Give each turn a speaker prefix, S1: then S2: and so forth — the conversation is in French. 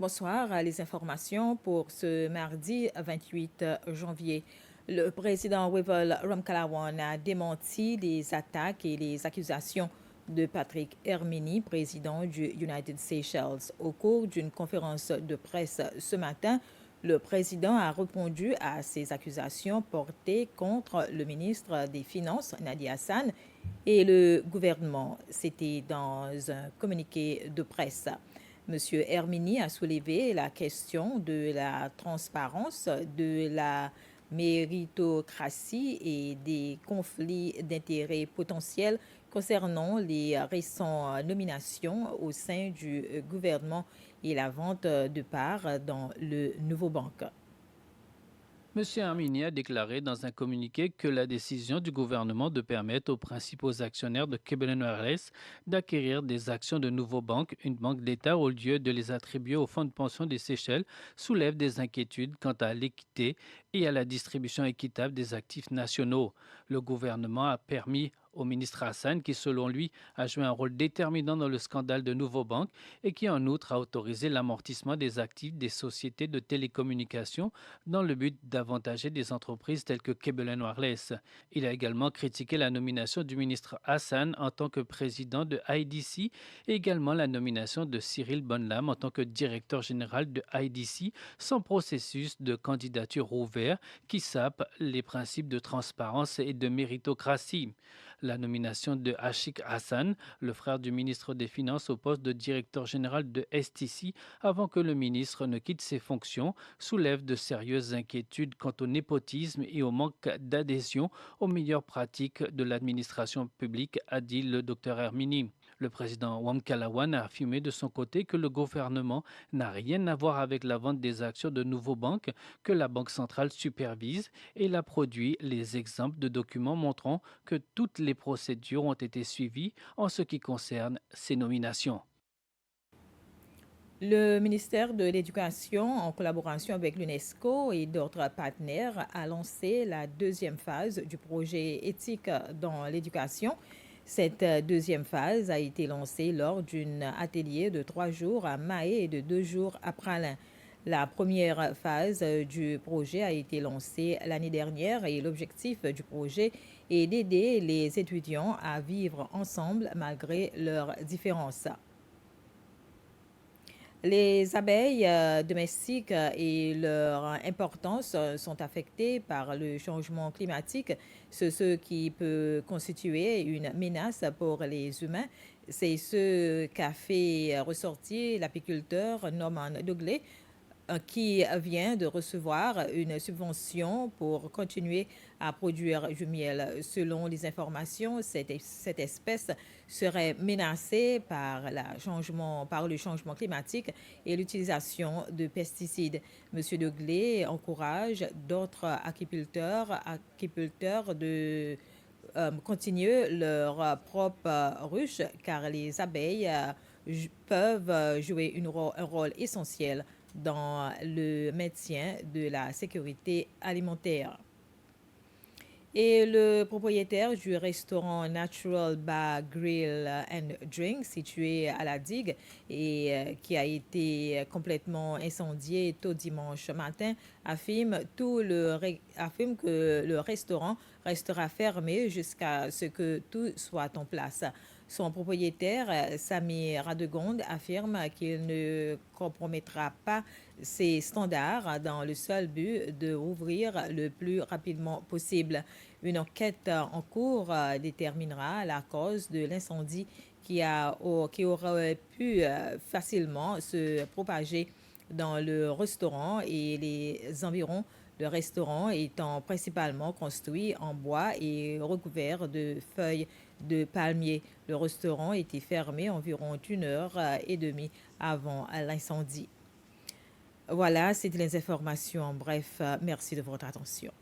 S1: Bonsoir, les informations pour ce mardi 28 janvier. Le président Wavell Ramkalawan a démenti les attaques et les accusations de Patrick Hermini, président du United Seychelles. Au cours d'une conférence de presse ce matin, le président a répondu à ces accusations portées contre le ministre des Finances, Nadia Hassan, et le gouvernement. C'était dans un communiqué de presse. Monsieur Hermini a soulevé la question de la transparence, de la méritocratie et des conflits d'intérêts potentiels concernant les récentes nominations au sein du gouvernement et la vente de parts dans le nouveau banque.
S2: M. Armini a déclaré dans un communiqué que la décision du gouvernement de permettre aux principaux actionnaires de Kebelen Wireless d'acquérir des actions de Nouveau Banque, une banque d'État, au lieu de les attribuer au fonds de pension des Seychelles, soulève des inquiétudes quant à l'équité et à la distribution équitable des actifs nationaux. Le gouvernement a permis au ministre Hassan, qui selon lui a joué un rôle déterminant dans le scandale de Nouveau Banque et qui en outre a autorisé l'amortissement des actifs des sociétés de télécommunications dans le but d'avantager des entreprises telles que Kebelen Wireless. Il a également critiqué la nomination du ministre Hassan en tant que président de IDC et également la nomination de Cyril Bonlam en tant que directeur général de IDC sans processus de candidature ouvert qui sape les principes de transparence et de méritocratie. La nomination de Ashik Hassan, le frère du ministre des Finances, au poste de directeur général de STC avant que le ministre ne quitte ses fonctions soulève de sérieuses inquiétudes quant au népotisme et au manque d'adhésion aux meilleures pratiques de l'administration publique, a dit le Dr Hermini. Le président Wamkalawan a affirmé de son côté que le gouvernement n'a rien à voir avec la vente des actions de Nouveau Banque que la Banque centrale supervise et il a produit les exemples de documents montrant que toutes les procédures ont été suivies en ce qui concerne ces nominations.
S1: Le ministère de l'Éducation, en collaboration avec l'UNESCO et d'autres partenaires, a lancé la deuxième phase du projet éthique dans l'éducation. Cette deuxième phase a été lancée lors d'un atelier de 3 jours à Mahé et de 2 jours à Pralin. La première phase du projet a été lancée l'année dernière et l'objectif du projet est d'aider les étudiants à vivre ensemble malgré leurs différences. Les abeilles domestiques et leur importance sont affectées par le changement climatique, ce qui peut constituer une menace pour les humains. C'est ce qu'a fait ressortir l'apiculteur Norman Douglas qui vient de recevoir une subvention pour continuer à produire du miel. Selon les informations, cette espèce serait menacée par le changement climatique et l'utilisation de pesticides. Monsieur Degley encourage d'autres apiculteurs de continuer leur propre ruche car les abeilles peuvent jouer un rôle essentiel dans le maintien de la sécurité alimentaire. Et le propriétaire du restaurant Natural Bar Grill and Drink situé à la digue et qui a été complètement incendié tôt dimanche matin affirme que le restaurant restera fermé jusqu'à ce que tout soit en place. Son propriétaire, Sami Radegonde, affirme qu'il ne compromettra pas ses standards dans le seul but de rouvrir le plus rapidement possible. Une enquête en cours déterminera la cause de l'incendie qui aurait pu facilement se propager dans le restaurant et les environs. Le restaurant étant principalement construit en bois et recouvert de feuilles de palmier. Le restaurant était fermé environ 1 heure et demie avant l'incendie. Voilà, c'était les informations. Bref, merci de votre attention.